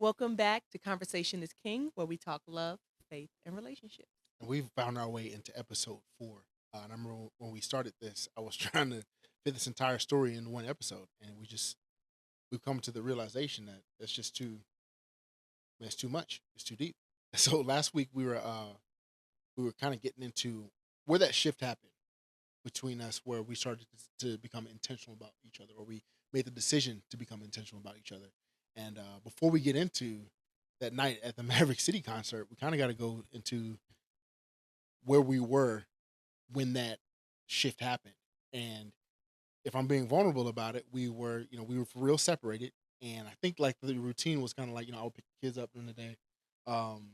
Welcome back to Conversation is King, where we talk love, faith, and relationships. And we've found our way into episode 4. And I remember when we started this, I was trying to fit this entire story in one episode, and we've come to the realization that it's just too, man, it's too much, it's too deep. So last week we were kind of getting into where that shift happened between us, where we started to become intentional about each other, or we made the decision to become intentional about each other. And before we get into that night at the Maverick City concert, we kind of got to go into where we were when that shift happened. And if I'm being vulnerable about it, we were for real separated. And I think like the routine was kind of like, I would pick the kids up in the day um,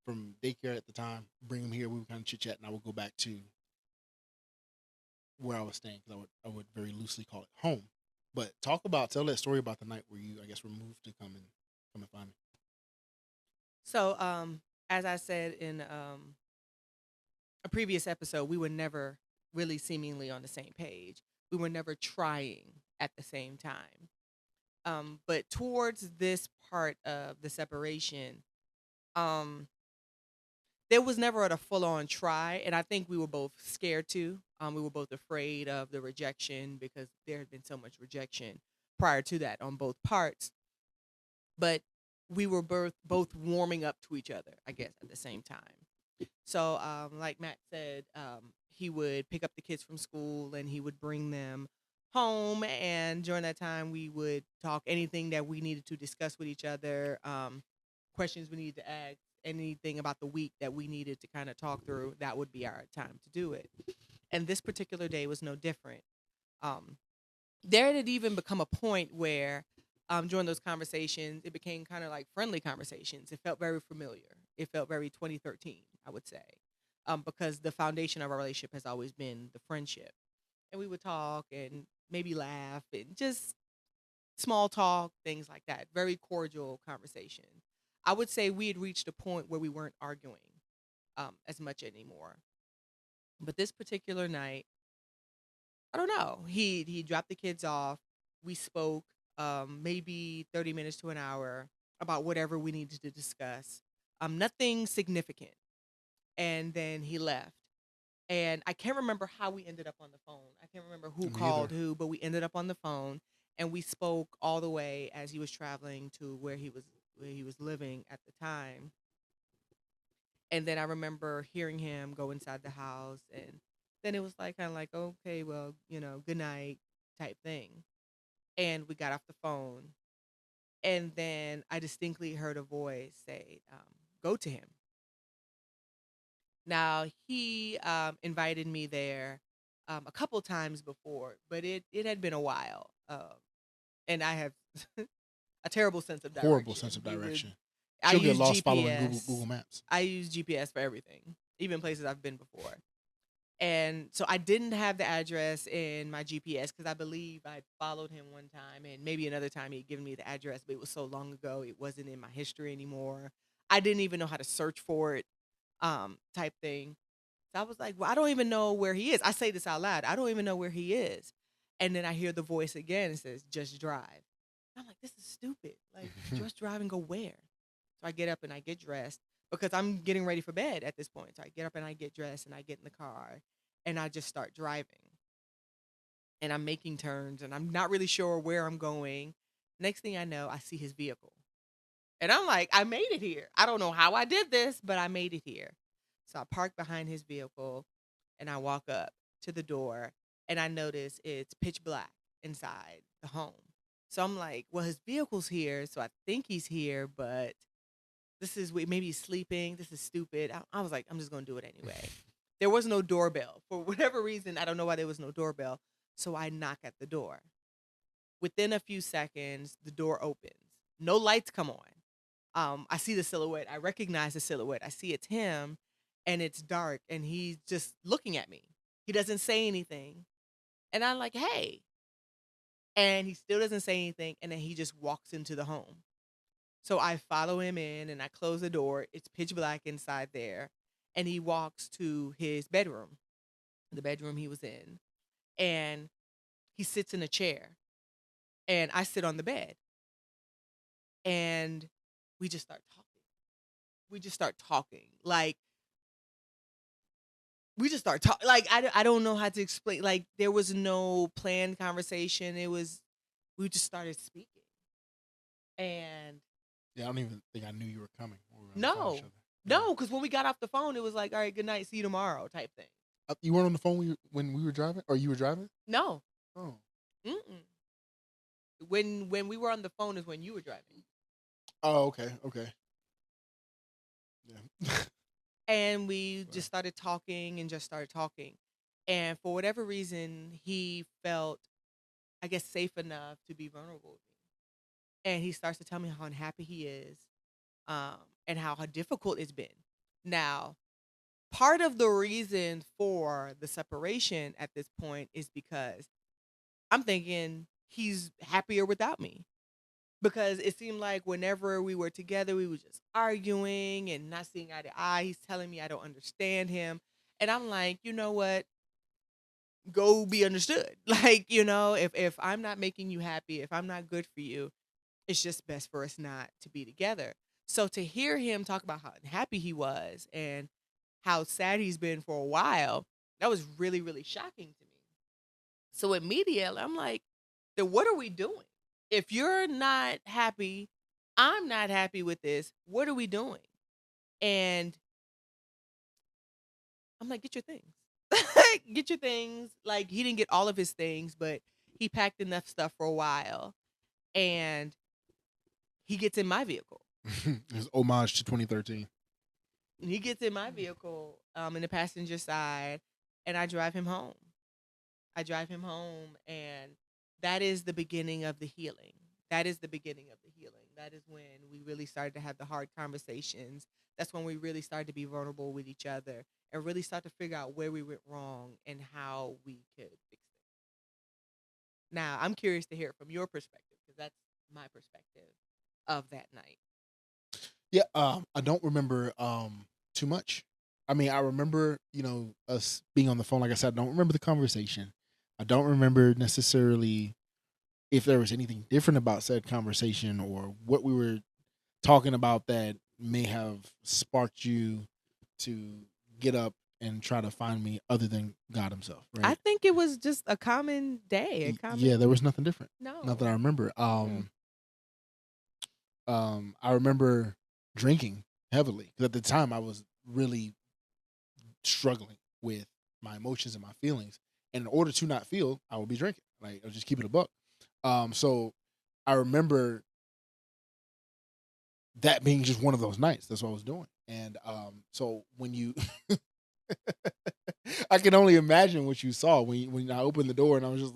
from daycare at the time, bring them here. We would kind of chit chat, and I would go back to where I was staying because I would very loosely call it home. But tell that story about the night where you, I guess, were moved to come and find me. So, as I said in a previous episode, we were never really seemingly on the same page. We were never trying at the same time. But towards this part of the separation, um, there was never a full on try. And I think we were both scared too. We were both afraid of the rejection because there had been so much rejection prior to that on both parts. But we were both warming up to each other, I guess, at the same time. So, like Matt said, he would pick up the kids from school and he would bring them home. And during that time, we would talk anything that we needed to discuss with each other, questions we needed to ask, anything about the week that we needed to kind of talk through. That would be our time to do it. And this particular day was no different. Um, there had even become a point where during those conversations it became kind of like friendly conversations. It felt very familiar. It felt very 2013, I would say, because the foundation of our relationship has always been the friendship. And we would talk and maybe laugh and just small talk, things like that. Very cordial conversation. I would say we had reached a point where we weren't arguing as much anymore. But this particular night, I don't know. He dropped the kids off. We spoke maybe 30 minutes to an hour about whatever we needed to discuss. Nothing significant. And then he left. And I can't remember how we ended up on the phone. I can't remember who Me called either. who, but we ended up on the phone and we spoke all the way as he was traveling to where he was living at the time. And then I remember hearing him go inside the house, and then it was like kind of like, okay, well, good night type thing. And we got off the phone, and then I distinctly heard a voice say, "Go to him." Now he invited me there a couple times before, but it had been a while, and I have a terrible sense of Horrible sense direction. of We would direction. I She'll get use lost following Google GPS. Maps. I use GPS for everything, even places I've been before. And so I didn't have the address in my GPS because I believe I followed him one time and maybe another time he'd given me the address, but it was so long ago it wasn't in my history anymore. I didn't even know how to search for it, type thing. So I was like, well, I don't even know where he is. I say this out loud. I don't even know where he is. And then I hear the voice again. It says, just drive. I'm like, this is stupid. Like, just drive and go where? So I get up and I get dressed because I'm getting ready for bed at this point. So I get up and I get dressed and I get in the car and I just start driving. And I'm making turns and I'm not really sure where I'm going. Next thing I know, I see his vehicle. And I'm like, I made it here. I don't know how I did this, but I made it here. So I park behind his vehicle and I walk up to the door and I notice it's pitch black inside the home. So I'm like, well, his vehicle's here. So I think he's here, but maybe he's sleeping. This is stupid. I was like, I'm just going to do it anyway. There was no doorbell. For whatever reason, I don't know why there was no doorbell. So I knock at the door. Within a few seconds, the door opens. No lights come on. I see the silhouette. I recognize the silhouette. I see it's him, and it's dark, and he's just looking at me. He doesn't say anything, and I'm like, "Hey," and he still doesn't say anything, and then he just walks into the home. So I follow him in, and I close the door. It's pitch black inside there, and he walks to his bedroom, the bedroom he was in, and he sits in a chair, and I sit on the bed, and we just start talking. We just start talking. Like we just start talking. Like I don't know how to explain. Like there was no planned conversation. It was we just started speaking. And Yeah, I don't even think I knew you were coming when we were on the phone with each no, other. Yeah. no, because when we got off the phone, it was like, all right, good night, see you tomorrow, type thing. You weren't on the phone when we were driving, or you were driving? No, Oh. mm-mm. When we were on the phone is when you were driving, Oh, okay, okay. Yeah. and we Wow. just started talking and just started talking, and for whatever reason, he felt, I guess, safe enough to be vulnerable with me, and he starts to tell me how unhappy he is, and how difficult it's been. Now, part of the reason for the separation at this point is because I'm thinking he's happier without me. Because it seemed like whenever we were together, we were just arguing and not seeing eye to eye. He's telling me I don't understand him. And I'm like, you know what? Go be understood. Like, if I'm not making you happy, if I'm not good for you, it's just best for us not to be together. So to hear him talk about how unhappy he was and how sad he's been for a while, that was really, really shocking to me. So immediately I'm like, then what are we doing? If you're not happy, I'm not happy with this. What are we doing? And I'm like, get your things. Get your things. Like he didn't get all of his things, but he packed enough stuff for a while. And he gets in my vehicle. It's homage to 2013. He gets in my vehicle in the passenger side, and I drive him home. I drive him home, and that is the beginning of the healing. That is the beginning of the healing. That is when we really started to have the hard conversations. That's when we really started to be vulnerable with each other and really start to figure out where we went wrong and how we could fix it. Now, I'm curious to hear it from your perspective because that's my perspective of that night. Yeah, I don't remember too much. I mean, I remember us being on the phone. Like I said, I don't remember the conversation. I don't remember necessarily if there was anything different about said conversation or what we were talking about that may have sparked you to get up and try to find me other than God Himself, I right? think it was just a common day, a Yeah, there common was nothing different. Nothing no. I remember. Mm. I remember drinking heavily because at the time I was really struggling with my emotions and my feelings. And in order to not feel, I would be drinking. Like I'll just keep it a buck. So I remember that being just one of those nights. That's what I was doing. And so when you, I can only imagine what you saw when I opened the door and I was just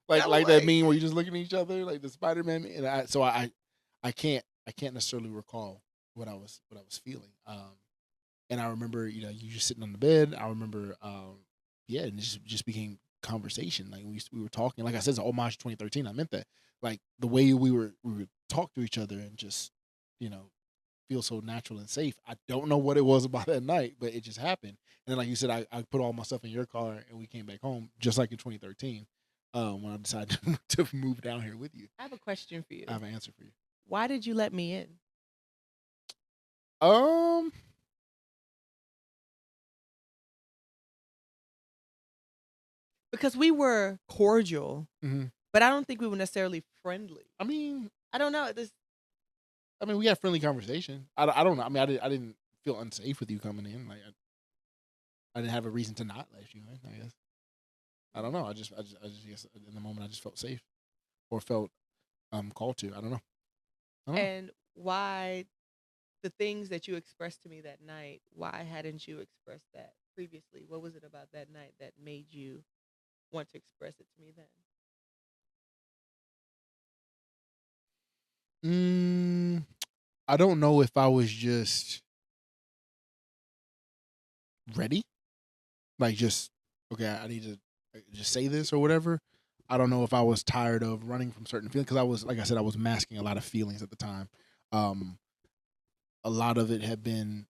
like I'm like that like, meme where you just looking at each other like the Spider-Man. And I can't necessarily recall what I was feeling. And I remember, you just sitting on the bed. I remember, yeah, and it just became conversation. Like we were talking. Like I said, it's homage to 2013. I meant that. Like the way we would talk to each other and just, you know, feel so natural and safe. I don't know what it was about that night, but it just happened. And then, like you said, I put all my stuff in your car and we came back home, just like in 2013. When I decided to move down here with you, I have a question for I you. have an answer for you. Why did you let me in? Um, Because we were cordial, mhm. but I don't think we were necessarily friendly. I mean, I don't know. This we had friendly conversation. I don't know. I mean, I didn't feel unsafe with you coming in. Like I didn't have a reason to not let you in. I guess I don't know. I just guess in the moment I just felt safe or felt called to. I don't know. I don't know. and why the things that you expressed to me that night, why hadn't you expressed that previously? What was it about that night that made you want to express it to me then? Mm, I don't know if I was just ready. Like just okay. I need to just say this or whatever. I don't know if I was tired of running from certain feelings because I was, like I said, I was masking a lot of feelings at the time. Um, a lot of it had been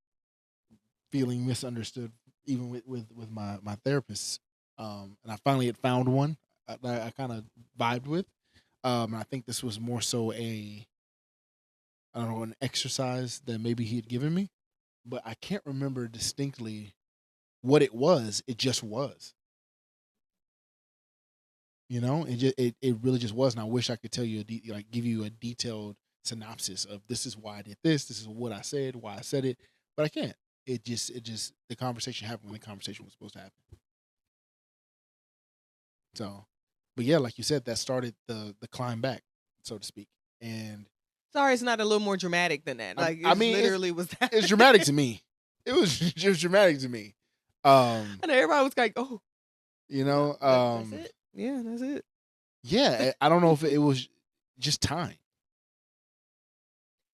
feeling misunderstood, even with my therapist. And I finally had found one I kind of vibed with. And I think this was more so I don't know, an exercise that maybe he had given me, but I can't remember distinctly what it was. It just was. It really just was. And I wish I could tell you like give you a detailed synopsis of this is why I did this. This is what I said, why I said it, but I can't. It just the conversation happened when the conversation was supposed to happen. So, but yeah, like you said, that started the climb back, so to speak. And Sorry, it's not a little more dramatic than that. Like I it mean, literally was that. it's dramatic to me. It was just dramatic to me. I know everybody was like, "Oh, You yeah, know, that's it. Yeah, that's it." yeah, I don't know if it was just time.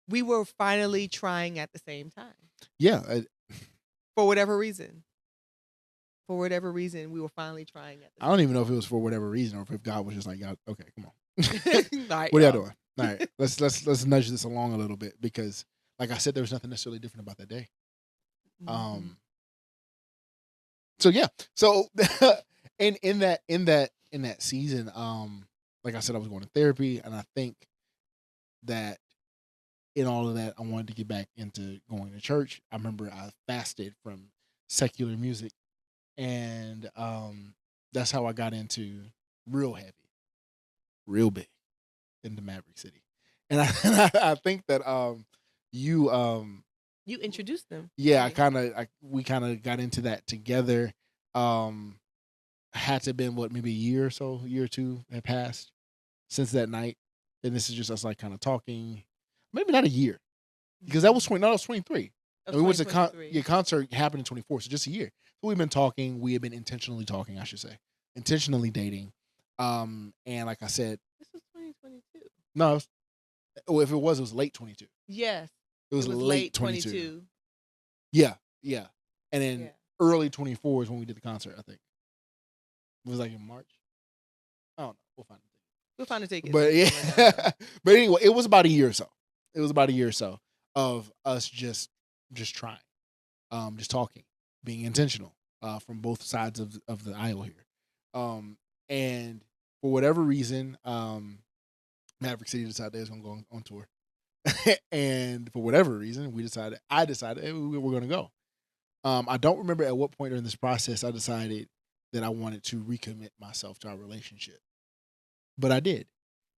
We were finally trying at the same time Yeah, for whatever reason. For whatever reason, we were finally trying at the I don't even know if it was for whatever reason or if God was just like, God, okay, come on. same. All right, What are y'all y'all. doing? All right, let's nudge this along a little bit because, like I said, there was nothing necessarily different about that day. Mhm. So yeah, so in that season, like I said, I was going to therapy, and I think that in all of that, I wanted to get back into going to church. I remember I fasted from secular music, and that's how I got into real heavy, real big into Maverick City. And I, I think that you You introduced them. yeah, to me. we kind of got into that together. Um had to have been what, maybe a year or so, a year or two had passed since that night. And this is just us like kind of talking, maybe not a year, because that was 23. Of And we went to 2023. concert happened in 24, so just a year. So we've been talking. We have been intentionally talking, I should say, intentionally dating. And like I said, This was 2022. no, if it was late 22. Yes, It was it was late late 22. 22. Yeah, yeah. And then Yeah. early 24 is when we did the concert. I think it was like in March. I don't know. We'll find it. We'll find a ticket. But yeah, but anyway, it was about a year or so. It was about a year or so of us just trying, just talking, being intentional, from both sides of the aisle here, and for whatever reason, Maverick City decided they was gonna go on tour, and for whatever reason, I decided, hey, we're gonna go. I don't remember at what point during this process I decided that I wanted to recommit myself to our relationship, but I did,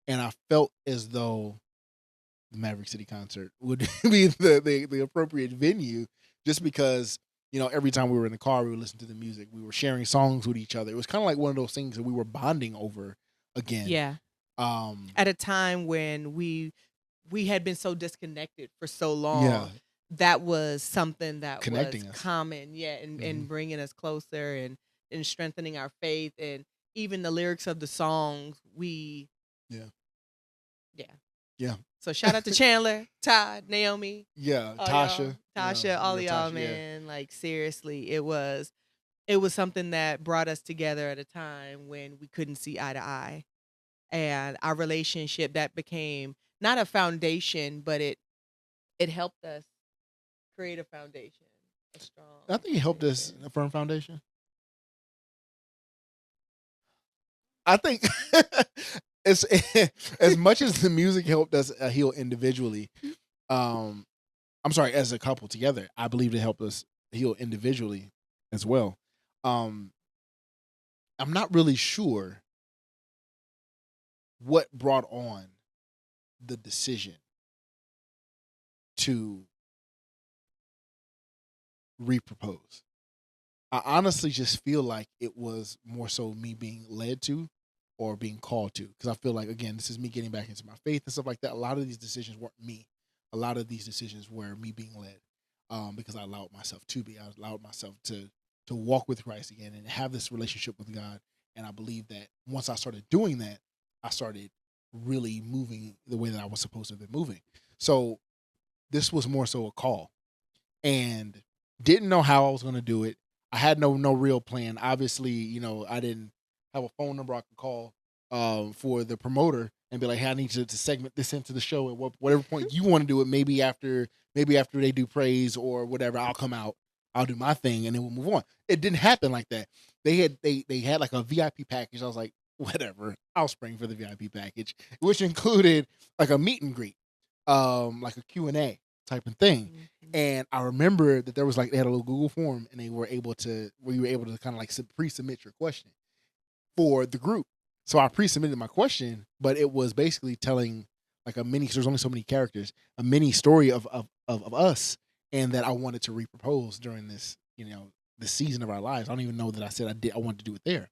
and I felt as though the Maverick City concert would be the appropriate venue, just because every time we were in the car, we would listen to the music, we were sharing songs with each other. It was kind of like one of those things that we were bonding over again. Yeah. At a time when we had been so disconnected for so long. Yeah. That was something that Connecting was us. common, yeah, and bringing us closer and strengthening our faith, and even the lyrics of the songs. Yeah. Yeah. Yeah. So shout out to Chandler, Todd, Naomi, Yeah. all Tasha. y'all, Tasha, all of y'all, Tasha, yeah. man. Like seriously, it was something that brought us together at a time when we couldn't see eye to eye, and our relationship that became not a foundation, but it helped us create a foundation, a strong. I think it helped us foundation. a firm foundation. I think as as much as the music helped us heal individually, I'm sorry, as a couple together, I believe it helped us heal individually as well. Um, I'm not really sure what brought on the decision to repropose. I honestly just feel like it was more so me being led to or being called to. Because I feel like, again, this is me getting back into my faith and stuff like that. A lot of these decisions weren't me. A lot of these decisions were me being led, because I allowed myself to be. I allowed myself to walk with Christ again and have this relationship with God. And I believe that once I started doing that, I started really moving the way that I was supposed to have been moving. So this was more so a call, and didn't know how I was going to do it. I had no real plan. Obviously, I didn't have a phone number I could call for the promoter and be like, "Hey, I need to segment this into the show at whatever point you want to do it. Maybe after they do praise or whatever, I'll come out, I'll do my thing, and then we'll move on." It didn't happen like that. They had like a VIP package. I was like, whatever, I'll spring for the VIP package, which included like a meet and greet. like a Q&A type of thing. Mhm. And I remember that there was like they had a little Google form, and they were able to where you were able to kind of like pre-submit your question for the group. So I pre-submitted my question, but it was basically telling like a mini. 'Cause there's only so many characters, a mini story of us, and that I wanted to repropose during this, this season of our lives. I don't even know that I said I wanted to do it there.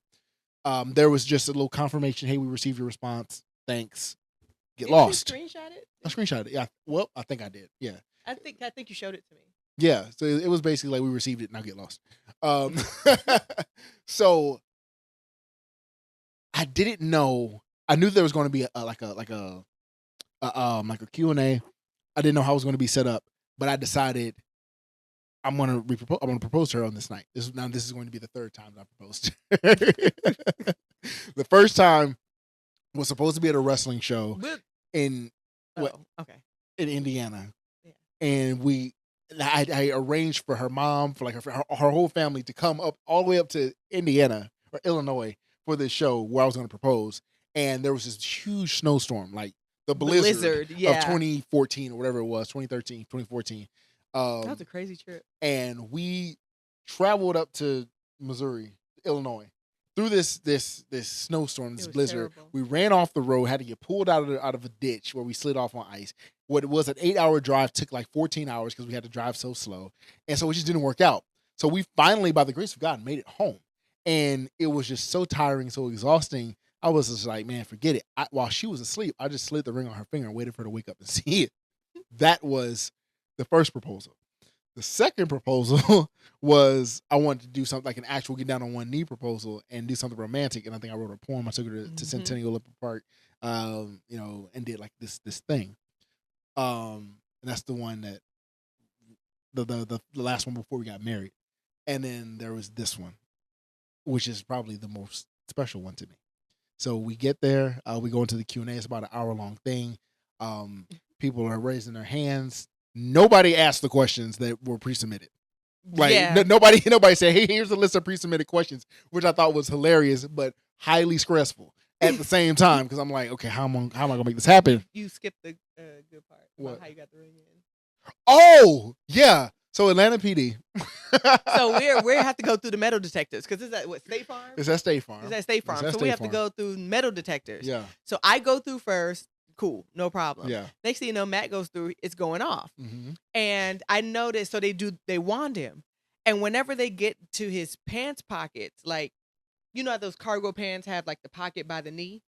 There was just a little confirmation. Hey, we received your response. Thanks. Get Didn't you lost. screenshot it? I screenshot it. Yeah. Well, I think I did. Yeah. I think you showed it to me. Yeah. So it was basically like we received it. Now get lost. Um, so I didn't know. I knew there was going to be a Q&A. I didn't know how it was going to be set up, but I decided I'm going to propose to her on this night. This is going to be the third time I proposed. The first time was supposed to be at a wrestling show But in okay. in Indiana, Yeah. and I arranged for her mom, for like her whole family to come up all the way up to Indiana or Illinois for this show where I was going to propose. And there was this huge snowstorm, like the blizzard of yeah. 2014 or whatever it was, 2013, 2014. That was a crazy trip. And we traveled up to Missouri, Illinois, through this snowstorm, this blizzard. Terrible. We ran off the road, had to get pulled out of a ditch where we slid off on ice. What was an 8-hour drive took like 14 hours because we had to drive so slow, and so it just didn't work out. So we finally, by the grace of God, made it home, and it was just so tiring, so exhausting. I was just like, man, forget it. While she was asleep, I just slid the ring on her finger and waited for her to wake up and see it. That was the first proposal. The second proposal was I wanted to do something like an actual get down on one knee proposal and do something romantic. And I think I wrote a poem. I took her to Centennial Olympic Park, and did like this thing. And that's the one that the last one before we got married. And then there was this one, which is probably the most special one to me. So we get there, we go into the Q&A. It's about an hour-long thing. People are raising their hands. Nobody asked the questions that were pre-submitted. Like nobody said, "Hey, here's a list of pre-submitted questions," which I thought was hilarious, but highly stressful at the same time because I'm like, okay, how am I gonna make this happen? You skipped the good part. What? How you got the ring in? Oh yeah. So Atlanta PD. So we have to go through the metal detectors because is that what State Farm? Is that State Farm? Is that State Farm? So we have to go through metal detectors. Yeah. So I go through first. Cool, no problem. Yeah. Next thing you know, Matt goes through. It's going off, Mm-hmm. and I noticed. So they wand him, and whenever they get to his pants pockets, like how those cargo pants have like the pocket by the knee,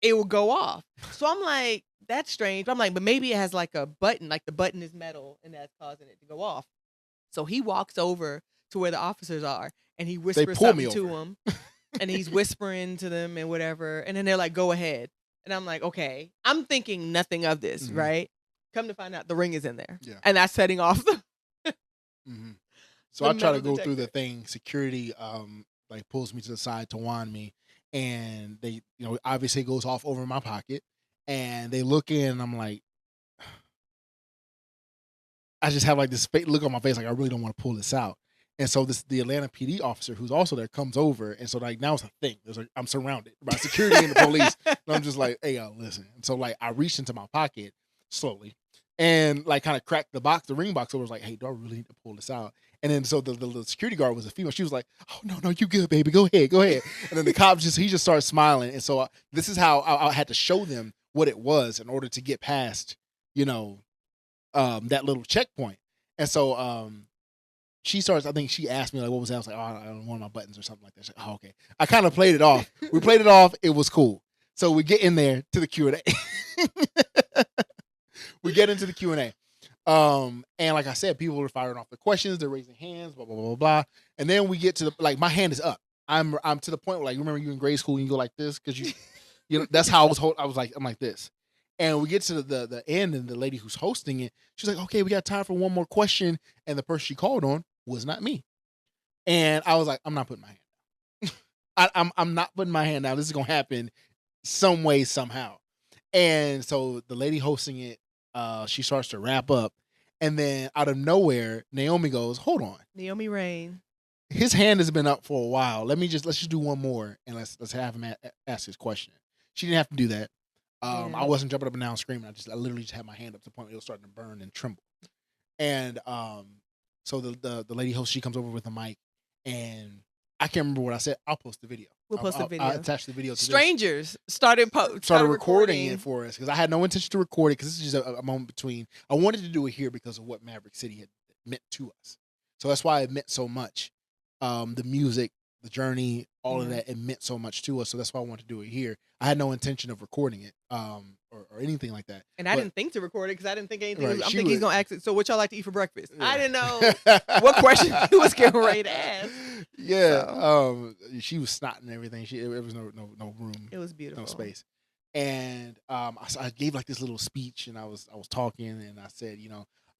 it will go off. So I'm like, that's strange. I'm like, but maybe it has like a button, like the button is metal, and that's causing it to go off. So he walks over to where the officers are, and he whispers something to them, and he's whispering to them and whatever, and then they're like, "Go ahead." And I'm like, okay. I'm thinking nothing of this, Mm-hmm. right? Come to find out, the ring is in there. Yeah. And that's setting off the mm-hmm. So I try to go through the thing. Security like pulls me to the side to wand me, and they obviously it goes off over my pocket, and they look in, and I'm like, I just have like this look on my face like I really don't want to pull this out. And so the Atlanta PD officer who's also there comes over, and so like now it's a thing. There's like I'm surrounded by security and the police, and I'm just like, hey y'all, listen. And so like I reached into my pocket slowly, and like kind of cracked the ring box over. Was like, hey, do I really need to pull this out? And then so the security guard was a female. She was like, oh no, you good, baby, go ahead. And then the cop he just started smiling, and so this is how I had to show them what it was in order to get past that little checkpoint. And so she starts, I think she asked me, like, what was that? I was like, oh, I don't want my buttons or something like that. She's like, oh, okay. I kind of played it off. We played it off. It was cool. So we get in there to the Q&A. We get into the Q&A. And like I said, people are firing off the questions. They're raising hands, blah, blah, blah, blah. And then we get to my hand is up. I'm to the point where, like, remember you in grade school and you go like this? Because that's how I was I'm like this. And we get to the end, and the lady who's hosting it, she's like, okay, we got time for one more question. And the person she called on was not me. And I was like, I'm not putting my hand down. I'm not putting my hand down. This is going to happen some way, somehow. And so the lady hosting it, she starts to wrap up. And then out of nowhere, Naomi goes, hold on. Naomi Rain. His hand has been up for a while. Let's just do one more, and let's have him ask his question. She didn't have to do that. Yeah. I wasn't jumping up and down screaming. I literally just had my hand up to the point where it was starting to burn and tremble. And so the lady host, she comes over with a mic, and I can't remember what I said. I'll post the video. We'll post a I video. attach the video to this. Strangers started recording it for us because I had no intention to record it because this is just a moment between. I wanted to do it here because of what Maverick City had meant to us. So that's why it meant so much. The music, the journey, all of that, it meant so much to us. So that's why I wanted to do it here. I had no intention of recording it or anything like that. And I didn't think to record it because I didn't think anything. Right, I'm thinking he's going to ask it, so what y'all like to eat for breakfast? Yeah. I didn't know what question he was getting ready to ask. Yeah. So. She was snotting and everything. There was no room. It was beautiful. No space. And I gave like this little speech, and I was talking, and I said,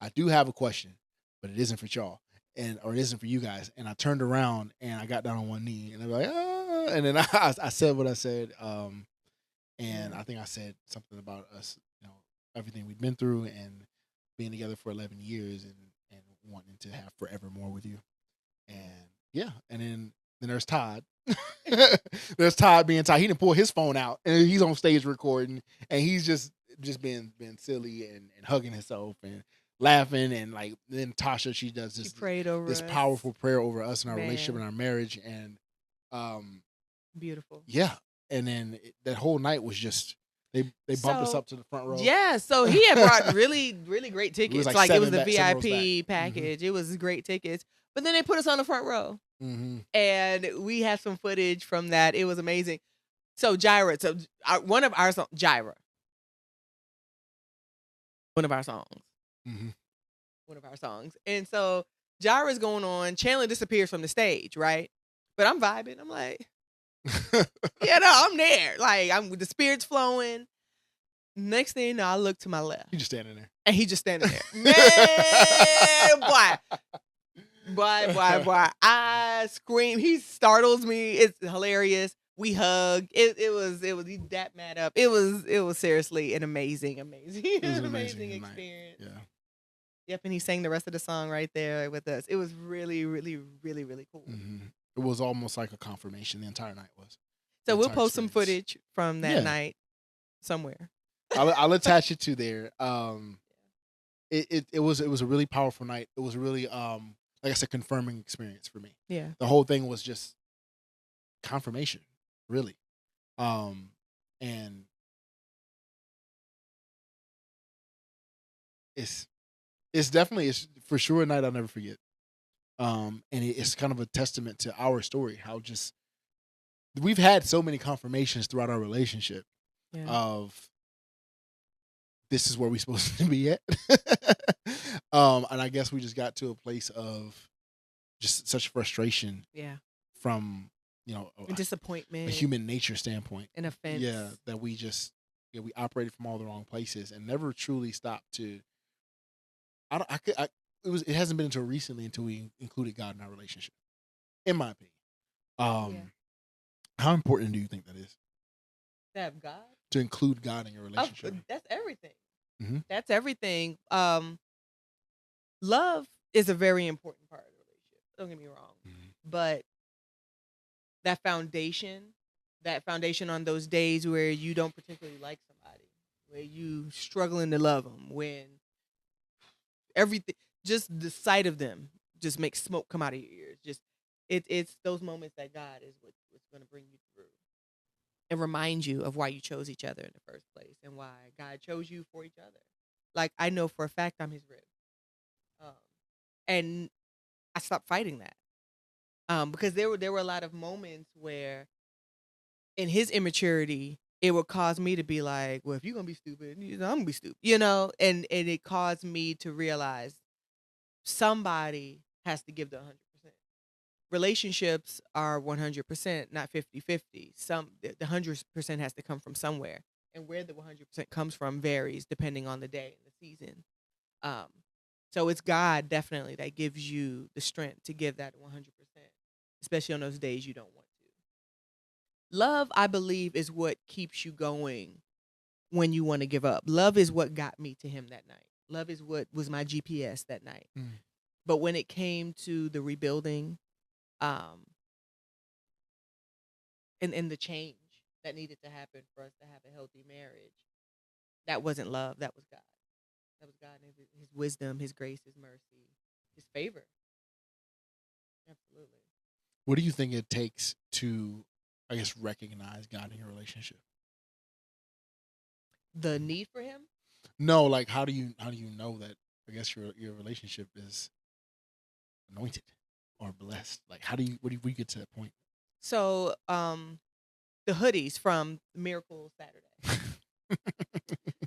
I do have a question, but it isn't for y'all, or it isn't for you guys. And I turned around and I got down on one knee, and I was like, ah, and then I said what I said, and I think I said something about us, everything we'd been through, and being together for 11 years, and wanting to have forever more with you, and yeah, and then there's Todd. There's Todd being Todd. He didn't pull his phone out, and he's on stage recording, and he's just being silly and hugging himself and laughing, and like then Tasha, she does this prayed over this us. powerful prayer over us and our relationship and our marriage, and beautiful. Yeah, and then that whole night was just they bumped us up to the front row. Yeah, so he had brought really great tickets. It was the VIP VIP package. Mm-hmm. It was great tickets, but then they put us on the front row. Mm-hmm. And we have some footage from that. It was amazing. So Gyra, one of our songs, Gyra, one of our songs, one of our songs. And so Gyra's going on. Chandler disappears from the stage, right? But I'm vibing. I'm like, I'm there. Like the spirit's flowing. Next thing you know, I look to my left. He's just standing there. And he's just standing there. Man, boy. Boy. I scream. He startles me. It's hilarious. We hug. It was he that mad up. It was seriously an amazing experience. Yeah. Yep, and he sang the rest of the song right there with us. It was really cool. Mm-hmm. It was almost like a confirmation. The entire night was. So we'll post some footage from that night somewhere. I'll attach it to there. It was a really powerful night. It was really like I said, confirming experience for me. Yeah. The whole thing was just confirmation, really. And it's definitely for sure a night I'll never forget. And it's kind of a testament to our story, how just we've had so many confirmations throughout our relationship of this is where we're supposed to be at. And I guess we just got to a place of just such frustration. Yeah. From, disappointment. A human nature standpoint. An offense. Yeah. That we just, we operated from all the wrong places and never truly stopped to, it hasn't been until recently until we included God in our relationship, in my opinion. How important do you think that is? To have God? To include God in your relationship. That's everything. Mm-hmm. That's everything. Love is a very important part of the relationship. Don't get me wrong. Mm-hmm. But that foundation on those days where you don't particularly like somebody, where you struggling to love them, when everything, just the sight of them just makes smoke come out of your ears. Just it's those moments that God is what's going to bring you through and remind you of why you chose each other in the first place and why God chose you for each other. Like, I know for a fact I'm his rib. And I stopped fighting that. Because there were a lot of moments where in his immaturity, it would cause me to be like, well, if you're going to be stupid, I'm going to be stupid, and it caused me to realize somebody has to give the 100%. Relationships are 100%, not 50-50. The 100% has to come from somewhere. And where the 100% comes from varies depending on the day and the season. So it's God definitely that gives you the strength to give that 100%, especially on those days you don't want to. Love, I believe, is what keeps you going when you want to give up. Love is what got me to him that night. Love is what was my GPS that night. But when it came to the rebuilding, and the change that needed to happen for us to have a healthy marriage, That wasn't love. That was God. That was God and his wisdom, his grace, his mercy, his favor. Absolutely. What do you think it takes to, I guess, recognize God in your relationship? The need for him. No, like how do you know that, I guess, your relationship is anointed or blessed? Like how do you what do you get to that point? So, the hoodies from Miracle Saturday.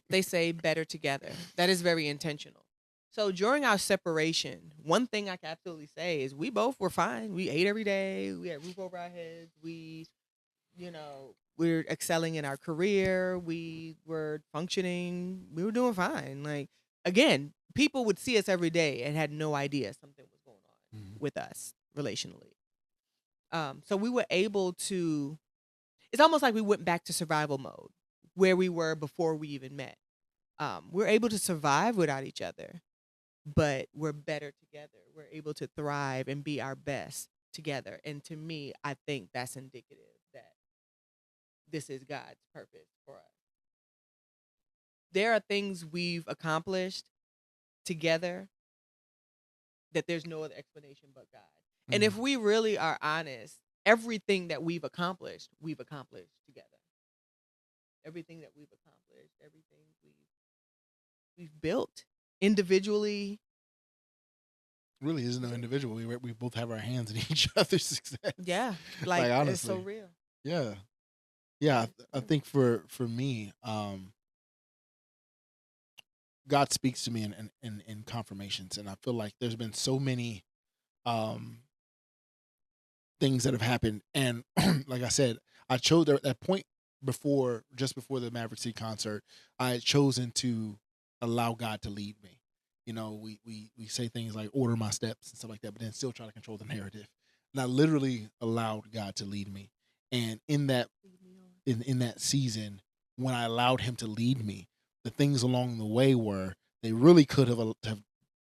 They say better together. That is very intentional. So during our separation, one thing I can absolutely say is we both were fine. We ate every day. We had roof over our heads. We're excelling in our career. We were functioning. We were doing fine. Like, again, people would see us every day and had no idea something was going on Mhm. with us relationally. So we were able to. It's almost like we went back to survival mode where we were before we even met. We're able to survive without each other, but we're better together. We're able to thrive and be our best together. And to me, I think that's indicative that this is God's purpose for us. There are things we've accomplished together that there's no other explanation but God. And if Mhm. we really are honest, everything that we've accomplished together. Everything that we've accomplished, everything we've built individually. Really is no individual. We both have our hands in each other's success. Yeah, Like like it's so honestly, real. yeah, yeah. It's so I real. think for me, God speaks to me in confirmations, and I feel like there's been so many um things that have happened, and like I said, I chose at that point before, just before the Maverick City concert, I had chosen to allow God to lead me. You know, we say things like order my steps and stuff like that, but then still try to control the narrative. And I literally allowed God to lead me, and Lead me on. in that season, when I allowed Him to lead me, the things along the way were they really could have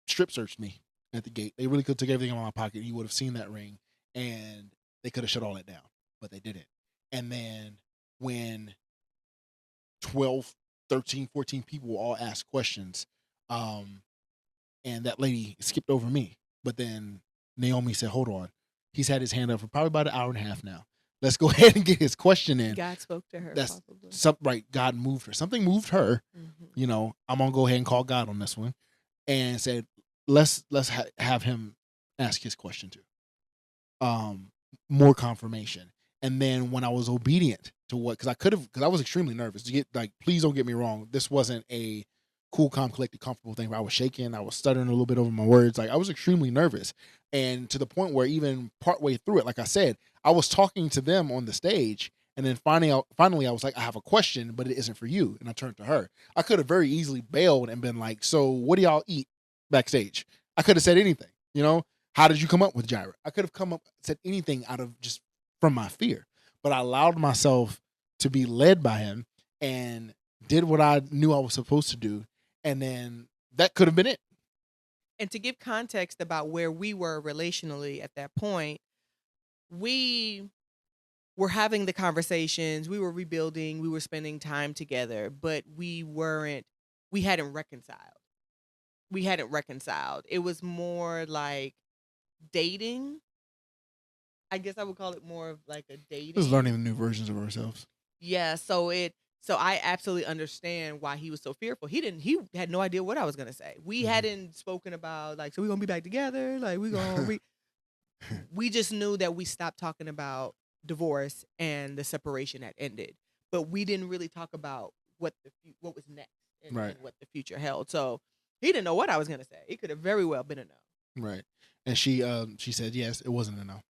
strip searched me at the gate. They really could have took everything out of my pocket. You would have seen that ring, and they could have shut all that down, but they didn't. And then when 12, 13, 14 people all asked questions, um, and that lady skipped over me, but then Naomi said, "Hold on, he's had his hand up for probably about an hour and a half now. Let's go ahead and get his question in." God spoke to her That's probably. some right. God moved her. Something moved her. Hmm. You know, I'm gonna go ahead and call God on this one, and said, let's have him ask his question too. Um, more confirmation. And then when I was obedient to what, because I could have, because I was extremely nervous. To get like, please don't get me wrong, this wasn't a cool, calm, collected, comfortable thing. Where I was shaking, I was stuttering a little bit over my words. Like I was extremely nervous, and to the point where even partway through it, like I said, I was talking to them on the stage, and then finally, I was like, I have a question, but it isn't for you. And I turned to her. I could have very easily bailed and been like, so what do y'all eat backstage? I could have said anything, you know. How did you come up with Gyra? I could have come up said anything out of just from my fear, but I allowed myself to be led by him and did what I knew I was supposed to do, and then that could have been it. And to give context about where we were relationally at that point, we were having the conversations, we were rebuilding, we were spending time together, but we hadn't reconciled. We hadn't reconciled. It was more like dating. I guess I would call it more of like a Just learning dating. the new versions of ourselves. Yeah, so I absolutely understand why he was so fearful. He had no idea what I was gonna say. We Mhm. hadn't spoken about like, so we're gonna be back together, like we just knew that we stopped talking about divorce and the separation had ended. But we didn't really talk about what was next Right, and what the future held. So he didn't know what I was gonna say. It could have very well been a no. right. And she said yes, it wasn't a no.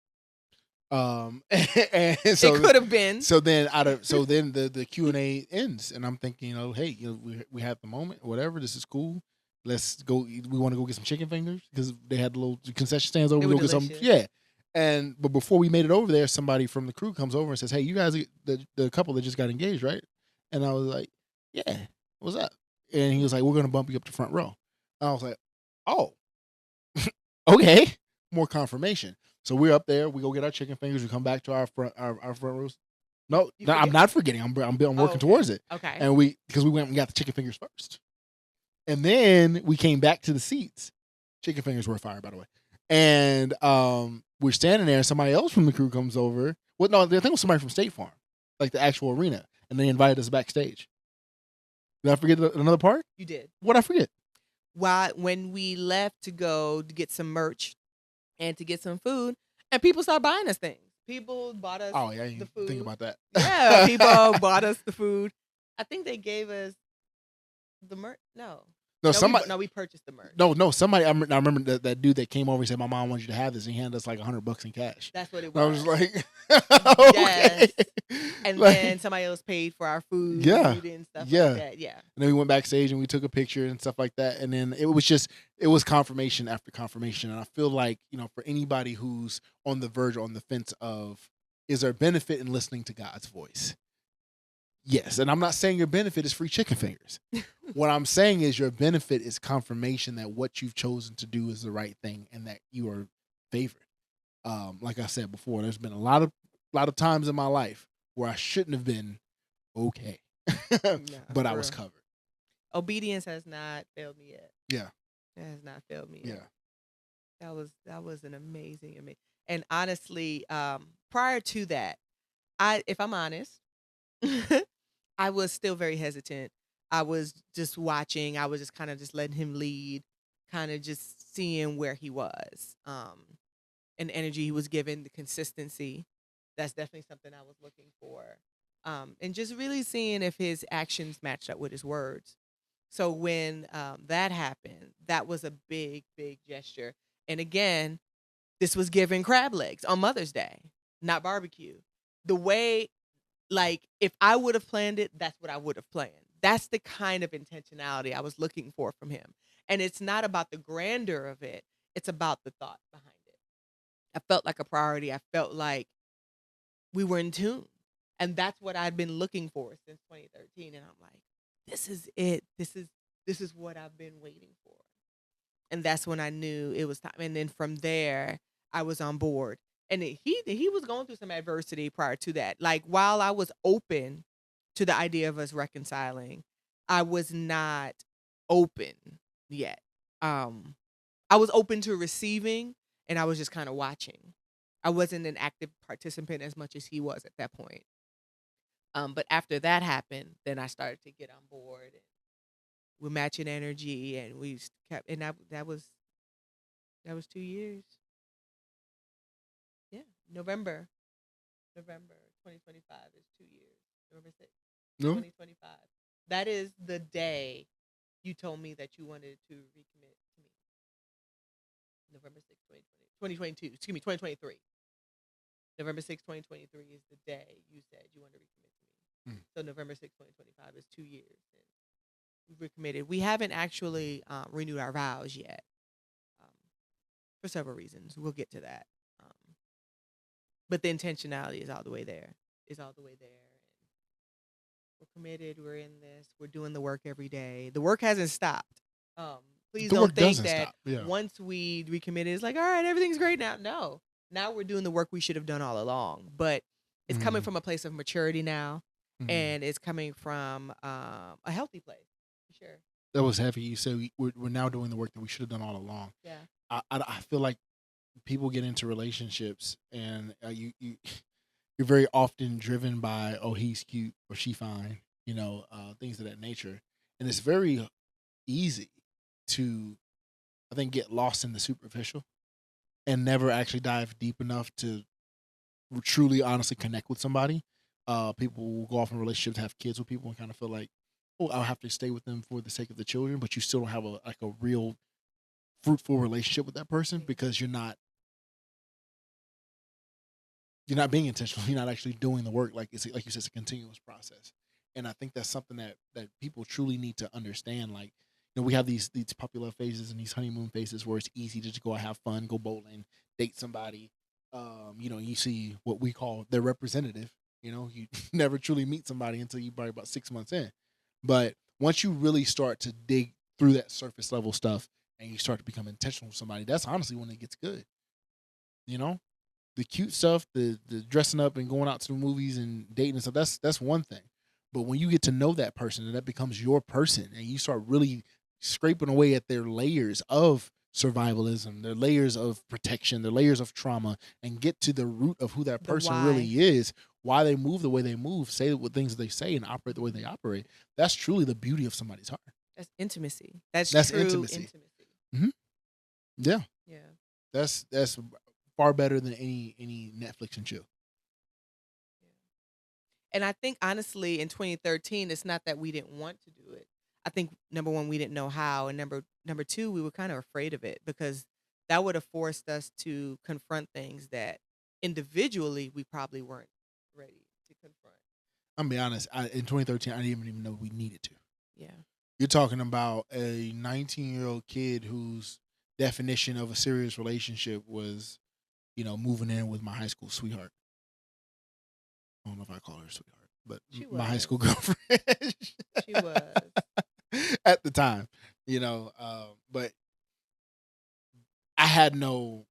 And It so could have been. so then the Q&A ends, and I'm thinking, hey, we have the moment, whatever. This is cool. Let's go. We want to go get some chicken fingers because they had the little concession stands over. They We were go get some, delicious. yeah. And but before we made it over there, somebody from the crew comes over and says, "Hey, you guys, the couple that just got engaged, right?" And I was like, "Yeah, what's up?" And he was like, "We're gonna bump you up to front row." And I was like, "Oh, okay." More confirmation. So we're up there. We go get our chicken fingers. We come back to our front rows. No, You no, I'm forget? not forgetting. I'm Oh, working okay. towards it. Okay. And because we went and got the chicken fingers first, and then we came back to the seats. Chicken fingers were fire, by the way. And we're standing there, and somebody else from the crew comes over. Well, no, I think it was somebody from State Farm, like the actual arena, and they invited us backstage. Did I forget another part? You did. What I forget? When we left to go to get some merch and to get some food, and people started buying us things. People bought us Oh yeah, I the didn't food. think about that. Yeah, people bought us the food. I think they gave us the merch. No, somebody. We purchased the merch. No, somebody. I remember that dude that came over and said, "My mom wants you to have this," and he handed us like $100 in cash. That's what it And I was. was like, Yes. okay. And Like, then somebody else paid for our food Yeah. and stuff Yeah. like that. Yeah. and then we went backstage and we took a picture and stuff like that. And then it was confirmation after confirmation. And I feel like, for anybody who's on the verge, on the fence of, is there benefit in listening to God's voice? Yes. And I'm not saying your benefit is free chicken fingers. What I'm saying is your benefit is confirmation that what you've chosen to do is the right thing and that you are favored. Like I said before, there's been a lot of times in my life where I shouldn't have been okay, but I was covered. Obedience has not failed me yet. Yeah. It has not failed me yet. Yeah. That was an amazing. And honestly, prior to that, if I'm honest, I was still very hesitant. I was just watching. I was just kind of just letting him lead, kind of just seeing where he was, and energy he was given, the consistency. That's definitely something I was looking for, and just really seeing if his actions matched up with his words. So when that happened, that was a big, big gesture. And again, this was giving crab legs on Mother's Day, not barbecue. The way, like, if I would have planned it, that's what I would have planned. That's the kind of intentionality I was looking for from him. And it's not about the grandeur of it, it's about the thought behind it. I felt like a priority. I felt like we were in tune. And that's what I'd been looking for since 2013. And I'm like, this is it. This is what I've been waiting for. And that's when I knew it was time. And then from there, I was on board. And he was going through some adversity prior to that. Like, while I was open to the idea of us reconciling, I was not open yet. I was open to receiving, and I was just kind of watching. I wasn't an active participant as much as he was at that point. But after that happened, then I started to get on board. And we're matching energy, and we kept, and that was 2 years. Yeah, November 2025 is 2 years. November 6th, No? 2025. That is the day you told me that you wanted to recommit to me. November 6th, 2022. Excuse me, 2023. November 6th, 2023 is the day you said you wanted to recommit to me. So November 6th, 2025 is 2 years. And we've recommitted. We haven't actually renewed our vows yet, for several reasons. We'll get to that. But the intentionality is all the way there. Is all the way there. And we're committed. We're in this. We're doing the work every day. The work hasn't stopped. Please The don't work think doesn't that stop. Yeah. once we recommitted, it's like, all right, everything's great now. No. Now we're doing the work we should have done all along. But it's coming from a place of maturity now. And it's coming from a healthy place. For sure. That was heavy. You said we're now doing the work that we should have done all along. Yeah. I feel like people get into relationships and you're very often driven by, oh, he's cute or she fine, things of that nature. And it's very easy to, I think, get lost in the superficial and never actually dive deep enough to truly, honestly connect with somebody. People will go off in relationships, have kids with people, and kind of feel like, oh, I'll have to stay with them for the sake of the children, but you still don't have a real fruitful relationship with that person because you're not being intentional. You're not actually doing the work. Like you said, it's a continuous process. And I think that's something that people truly need to understand. Like, we have these popular phases and these honeymoon phases where it's easy to just go out, have fun, go bowling, date somebody. You see what we call their representative. You never truly meet somebody until you probably about 6 months in. But once you really start to dig through that surface level stuff and you start to become intentional with somebody, that's honestly when it gets good. the cute stuff, the dressing up and going out to the movies and dating and stuff, that's one thing. But when you get to know that person and that becomes your person and you start really scraping away at their layers of survivalism, their layers of protection, their layers of trauma, and get to the root of who that The person really why. is, why they move the way they move, say the things they say, and operate the way they operate, that's truly the beauty of somebody's heart. That's intimacy. That's That's true intimacy. intimacy. Hmm. Yeah, Yeah. that's far better than any Netflix and chill. And I think honestly in 2013, it's not that we didn't want to do it. I think number one, we didn't know how, and number two, we were kind of afraid of it because that would have forced us to confront things that individually we probably weren't ready to confront. I'm gonna be honest. In 2013, I didn't even know we needed to. Yeah. You're talking about a 19-year-old kid whose definition of a serious relationship was, moving in with my high school sweetheart. I don't know if I call her sweetheart, but She my high was. school girlfriend. She was. At the time, but I had no,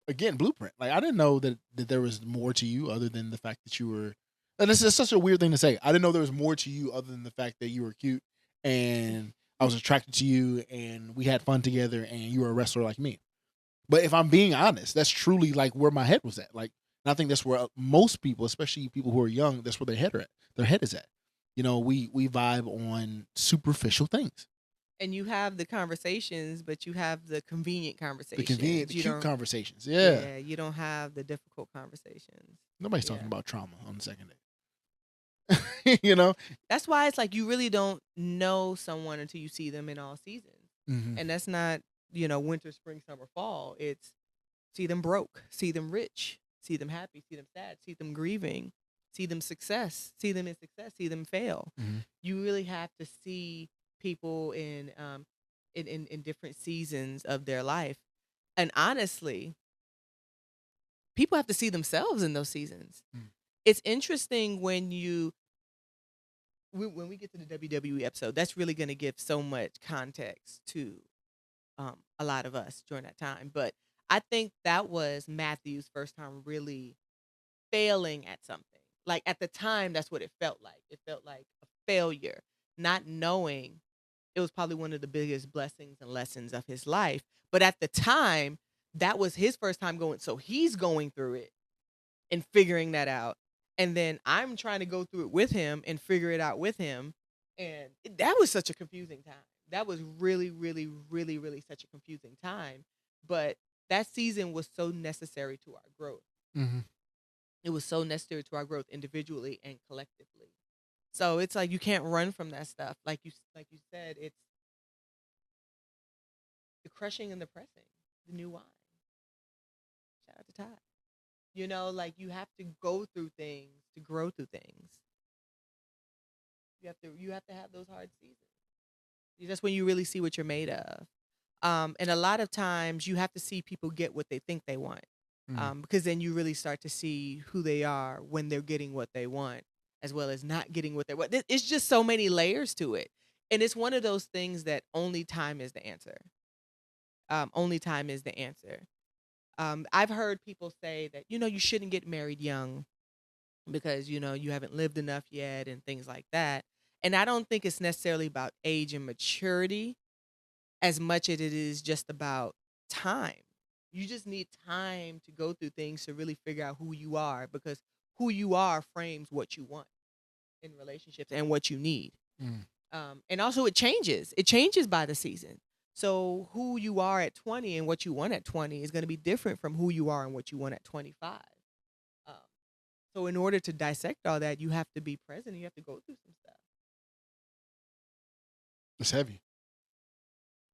again, blueprint. Like I didn't know that there was more to you other than the fact that you were. And this is such a weird thing to say. I didn't know there was more to you other than the fact that you were cute and I was attracted to you and we had fun together and you were a wrestler like me. But if I'm being honest, that's truly like where my head was at. Like, and I think that's where most people, especially people who are young, that's where their head are at. Their head is at. We vibe on superficial things. And you have the conversations, but you have the convenient The conversations. convenient, the You cute don't. conversations. Yeah. Yeah, you don't have the difficult conversations. Nobody's Yeah. talking about trauma on the second date. you know? That's why it's like you really don't know someone until you see them in all seasons. Mm-hmm. And that's not, winter, spring, summer, fall. It's see them broke, see them rich, see them happy, see them sad, see them grieving, see them success, see them in success, see them fail. Mm-hmm. You really have to see people in different seasons of their life. And honestly, people have to see themselves in those seasons. Mm. It's interesting when we get to the WWE episode, that's really going to give so much context to a lot of us during that time. But I think that was Matthew's first time really failing at something. Like at the time, that's what it felt like. It felt like a failure, not knowing it was probably one of the biggest blessings and lessons of his life. But at the time, that was his first time going. So he's going through it and figuring that out. And then I'm trying to go through it with him and figure it out with him. And that was such a confusing time. That was really, really, really, really such a confusing time. But that season was so necessary to our growth. Mm-hmm. It was so necessary to our growth individually and collectively. So it's like you can't run from that stuff. Like you said, it's the crushing and the pressing, the new wine. Shout out to Todd. Like you have to go through things to grow through things. You have to have those hard seasons. That's when you really see what you're made of. And a lot of times you have to see people get what they think they want. Because then you really start to see who they are when they're getting what they want, as well as not getting what they want. It's just so many layers to it. And it's one of those things that only time is the answer. Only time is the answer. I've heard people say that, you shouldn't get married young because, you haven't lived enough yet and things like that. And I don't think it's necessarily about age and maturity as much as it is just about time. You just need time to go through things to really figure out who you are, because who you are frames what you want in relationships and what you need. And also it changes. It changes by the season. So who you are at 20 and what you want at 20 is going to be different from who you are and what you want at 25. Um, so in order to dissect all that, you have to be present. You have to go through some stuff. It's heavy.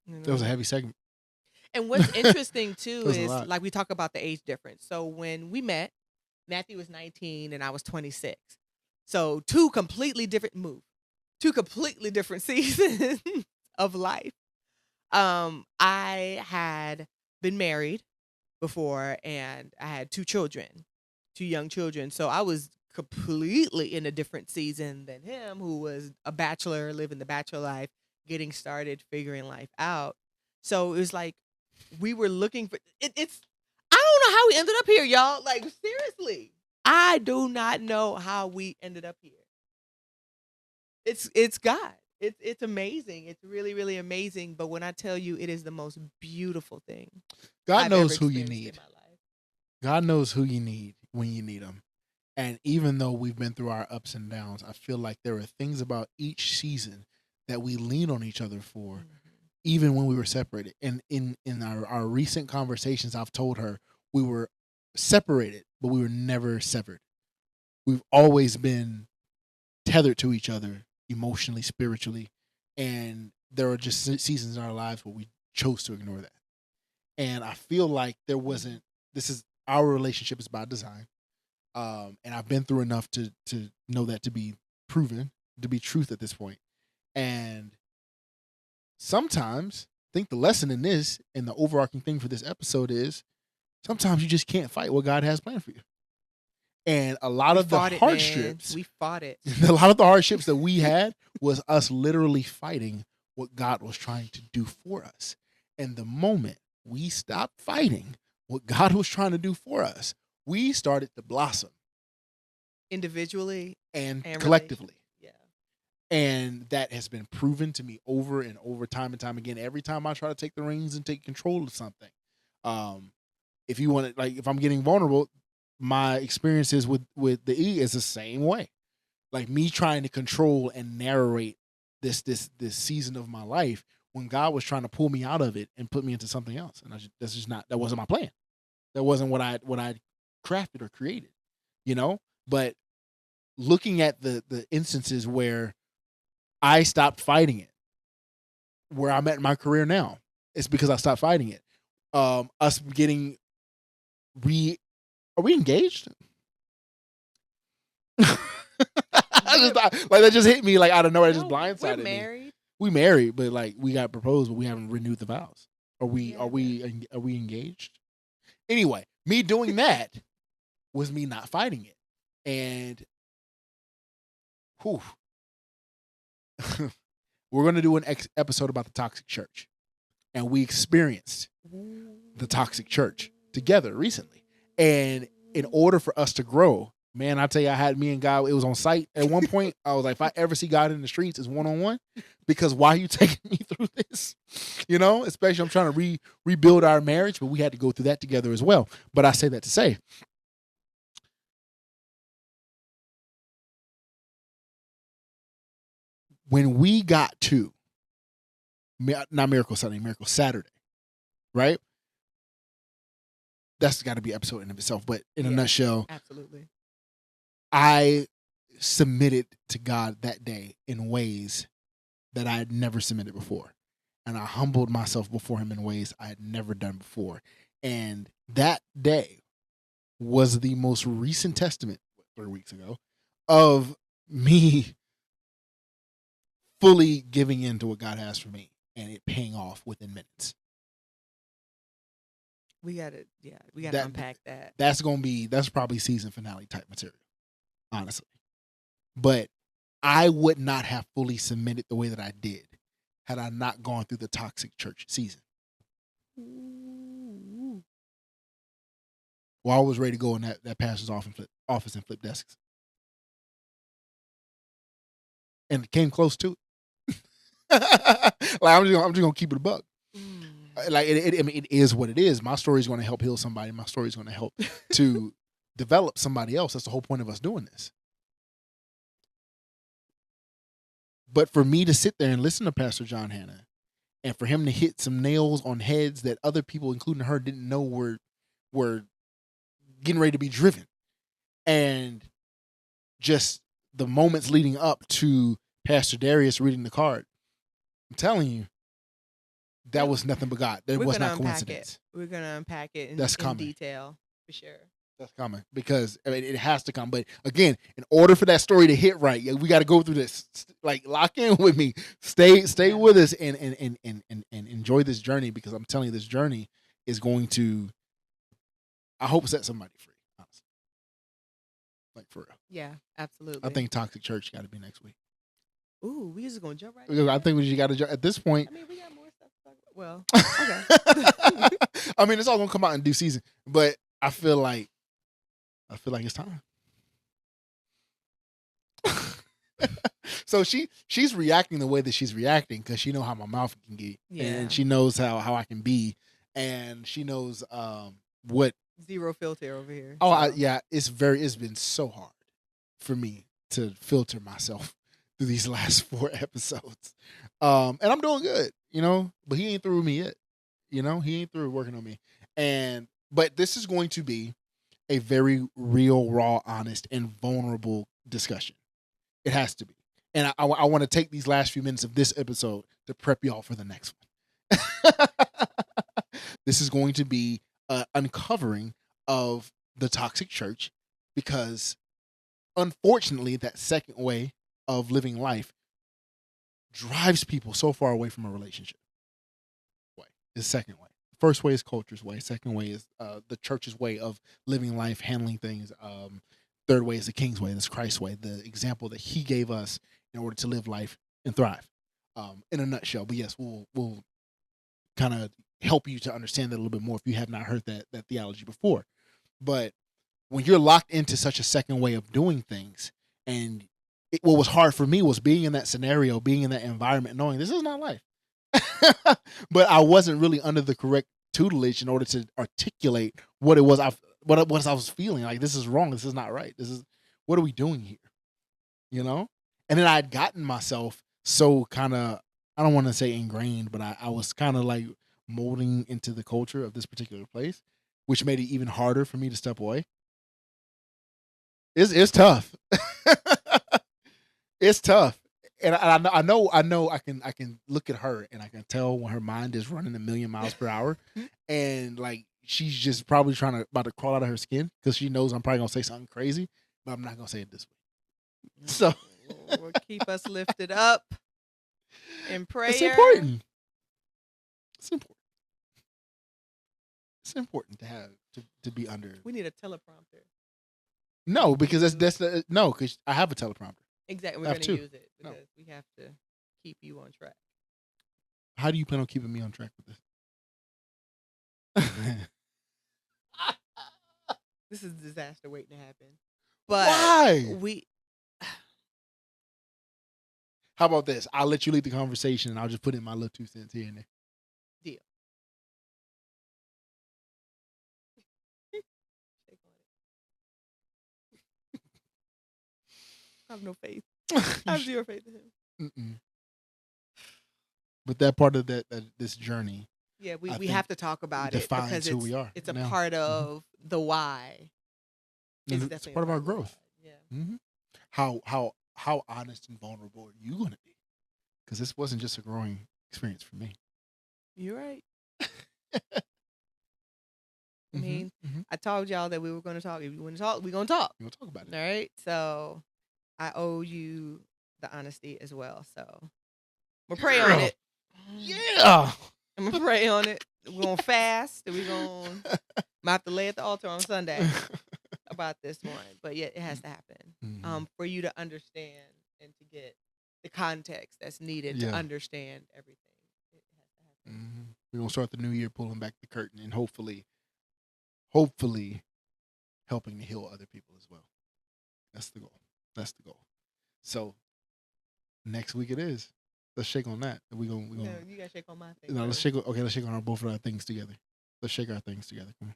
You That was a know? heavy segment. And what's interesting too That was a is lot. like we talk about the age difference. So when we met, Matthew was 19 and I was 26. So two completely different seasons of life. I had been married before and I had two young children. So I was completely in a different season than him, who was a bachelor, living the bachelor life, getting started, figuring life out. So it was like we were looking for it's I don't know how we ended up here, y'all. Like, seriously. I do not know how we ended up here. It's God. It's amazing. It's really, really amazing. But when I tell you it is the most beautiful thing God I've ever knows who you experienced in need. my life. God knows who you need when you need them. And even though we've been through our ups and downs, I feel like there are things about each season that we lean on each other for, even when we were separated. And in our recent conversations, I've told her we were separated, but we were never severed. We've always been tethered to each other emotionally, spiritually. And there are just seasons in our lives where we chose to ignore that. And I feel like there wasn't, this is, our relationship is by design. And I've been through enough to know that to be proven, to be truth at this point. And sometimes I think the lesson in this and the overarching thing for this episode is sometimes you just can't fight what God has planned for you. And a lot of the hardships, we fought it. a lot of the hardships that we had was us literally fighting what God was trying to do for us. And the moment we stopped fighting what God was trying to do for us, we started to blossom individually and collectively. Yeah. And that has been proven to me over and over, time and time again. Every time I try to take the reins and take control of something, if you want to, like, if I'm getting vulnerable, my experiences with the E is the same way. Like me trying to control and narrate this season of my life when God was trying to pull me out of it and put me into something else, and that's just not, that wasn't my plan. That wasn't what I crafted or created, you know. But looking at the instances where I stopped fighting it, where I'm at in my career now, it's because I stopped fighting it. Us getting are we engaged? Like that just hit me like out of nowhere. Just blindsided me. We're married. Me. We married, but like we got proposed, but we haven't renewed the vows. Are we engaged? Anyway, me doing that was me not fighting it, and we're gonna do an episode about the toxic church, and we experienced the toxic church together recently. And in order for us to grow, man, I tell you, I had me and God, it was on site at one point. I was like, if I ever see God in the streets, it's one-on-one, because why are you taking me through this? You know, especially I'm trying to rebuild our marriage, but we had to go through that together as well. But I say that to say, when we got to, not Miracle Sunday, Miracle Saturday, right? That's got to be an episode in of itself. But in a nutshell, absolutely, I submitted to God that day in ways that I had never submitted before. And I humbled myself before him in ways I had never done before. And that day was the most recent testament, 3 weeks ago, of me fully giving in to what God has for me and it paying off within minutes. We gotta unpack that. That's probably season finale type material, honestly. But I would not have fully submitted the way that I did had I not gone through the toxic church season. Ooh. Well, I was ready to go in that pastor's office and flip desks, and it came close to it. Like I'm just gonna keep it a buck. Like I mean, it is what it is. My story is going to help heal somebody. My story is going to help to develop somebody else. That's the whole point of us doing this. But for me to sit there and listen to Pastor John Hanna, and for him to hit some nails on heads that other people, including her, didn't know were getting ready to be driven, and just the moments leading up to Pastor Darius reading the card, I'm telling you, that was nothing but God. That was not coincidence. We're going to unpack it in detail, for sure. That's coming, because I mean, it has to come. But again, in order for that story to hit right, we got to go through this. Like, lock in with me. Stay with us and enjoy this journey, because I'm telling you, this journey is going to, I hope, set somebody free, honestly. Like, for real. Yeah, absolutely. I think Toxic Church got to be next week. Ooh, we just going to jump right in. I think we just got to jump. At this point. I mean, we got more stuff to talk about. Well, okay. I mean, it's all going to come out in due season. But I feel like it's time. So she's reacting the way that she's reacting because she know how my mouth can get, Yeah. and she knows how I can be, and she knows what. Zero filter over here. Oh, so. yeah, it's been so hard for me to filter myself through these last 4 episodes, and I'm doing good, but he ain't through with me yet, he ain't through working on me, but this is going to be a very real, raw, honest, and vulnerable discussion. It has to be. And I want to take these last few minutes of this episode to prep y'all for the next one. This is going to be an uncovering of the toxic church because, unfortunately, that second way of living life drives people so far away from a relationship. Way is second way. First way is culture's way. Second way is the church's way of living life, handling things. Third way is the King's way. That's Christ's way. The example that He gave us in order to live life and thrive. In a nutshell. But yes, we'll kind of help you to understand that a little bit more if you have not heard that theology before. But when you're locked into such a second way of doing things, and what was hard for me was being in that scenario, being in that environment, knowing this is not life. But I wasn't really under the correct tutelage in order to articulate what it was I was feeling. Like, this is wrong. This is not right. What are we doing here? And then I had gotten myself so kind of, I don't want to say ingrained, but I was kind of like molding into the culture of this particular place, which made it even harder for me to step away. It's tough. It's tough. And I know I can look at her and I can tell when her mind is running a million miles per hour, and like she's just probably about to crawl out of her skin because she knows I'm probably gonna say something crazy, but I'm not gonna say it this way. So Lord, keep us lifted up in prayer. it's important. It's important. It's important to have to be under. We need a teleprompter. No, because that's no, because I have a teleprompter. Exactly, we're going to use it because we have to keep you on track. How do you plan on keeping me on track with this? This is a disaster waiting to happen. But why? How about this? I'll let you lead the conversation and I'll just put in my little 2 cents here and there. Deal. I have no faith. I have zero faith in him. Mm-mm. But that part of this journey. Yeah, we have to talk about it because who we are. It's a part of the why. It's part of our growth. Yeah. Mm-hmm. How honest and vulnerable are you going to be? Because this wasn't just a growing experience for me. You're right. I mean, I told y'all that we were going to talk. If you want to talk, we're going to talk. We're going to talk about it. All right. So I owe you the honesty as well. So I'm going to pray on it. Yeah. I'm going to pray on it. We're going to fast. We're going to have to lay at the altar on Sunday about this one. But yet it has to happen for you to understand and to get the context that's needed to understand everything. It has to happen. We're going to start the new year pulling back the curtain and hopefully helping to heal other people as well. That's the goal. So next week it is. Let's shake on that. We gonna. No, you gotta shake on my thing. No, let's shake. Okay, let's shake on both of our things together. Let's shake our things together. Come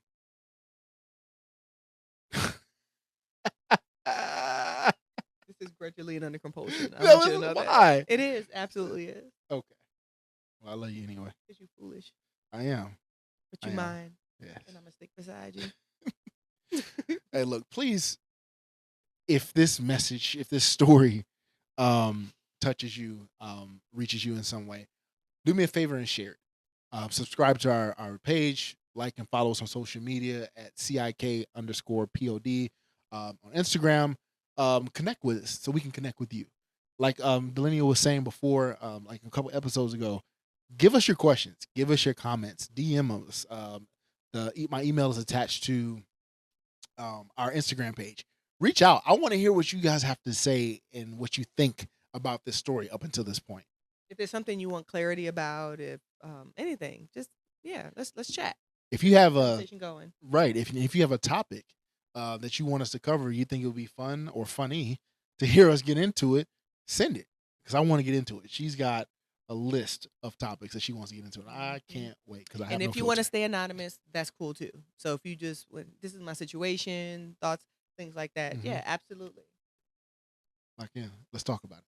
on. This is grudgingly and under compulsion. I want you to know why? It is, absolutely is. Okay. Well, I love you anyway. Because you're foolish. I am. But you mine. Yes. And I'm gonna stick beside you. Hey, look, please. If this story, touches you, reaches you in some way, do me a favor and share it. Subscribe to our page, like and follow us on social media at CIK_POD on Instagram. Connect with us so we can connect with you. Like Delenia was saying before, like a couple episodes ago, give us your questions, give us your comments, DM us. My email is attached to our Instagram page. Reach out. I want to hear what you guys have to say and what you think about this story up until this point. If there's something you want clarity about, if anything, just let's chat. if you have a Conversation going. right, if you have a topic that you want us to cover, you think it would be fun or funny to hear us get into it, send it because I want to get into it. She's got a list of topics that she wants to get into, and I can't wait because I have And no if you want to filter. stay anonymous, that's cool too. So if you just, this is my situation, thoughts, things like that. Mhm. Yeah, absolutely. Like, yeah, let's talk about it.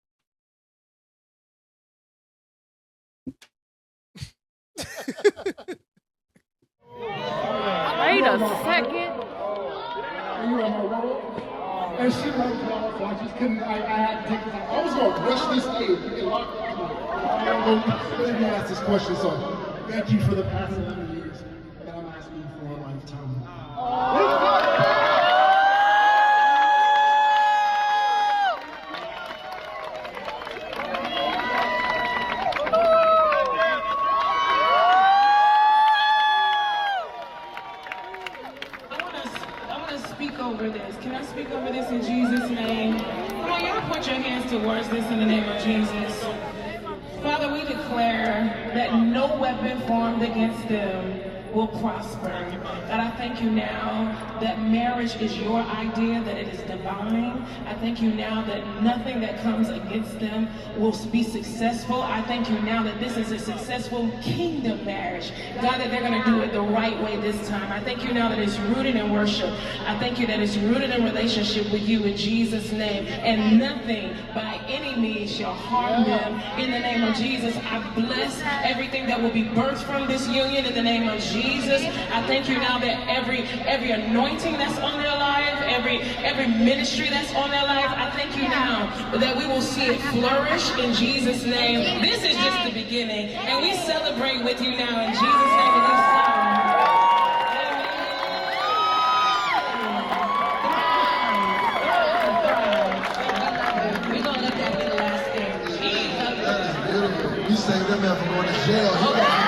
Wait a second. Are you on my roll? And she was y'all, so I just couldn't, I had to take this. I was going to rush this stage. You get locked up. Let me ask this question. So, thank you for the past 11 years that I'm asking for a lifetime. I want to speak over this. Can I speak over this in Jesus' name? Come on, y'all put your hands towards this in the name of Jesus. Father, we declare that no weapon formed against them will prosper. God, I thank you now that marriage is your idea, that it is divine. I thank you now that nothing that comes against them will be successful. I thank you now that this is a successful kingdom marriage. God, that they're going to do it the right way this time. I thank you now that it's rooted in worship. I thank you that it's rooted in relationship with you in Jesus' name. And nothing by any means shall harm them in the name of Jesus. I bless everything that will be birthed from this union in the name of Jesus. I thank you now that every anointing that's on their life, every ministry that's on their life, I thank you now that we will see it flourish in Jesus' name. This is just the beginning, and we celebrate with you now in Jesus' name. And this we're gonna let that be the last thing. Jesus. You saved that man from going to jail.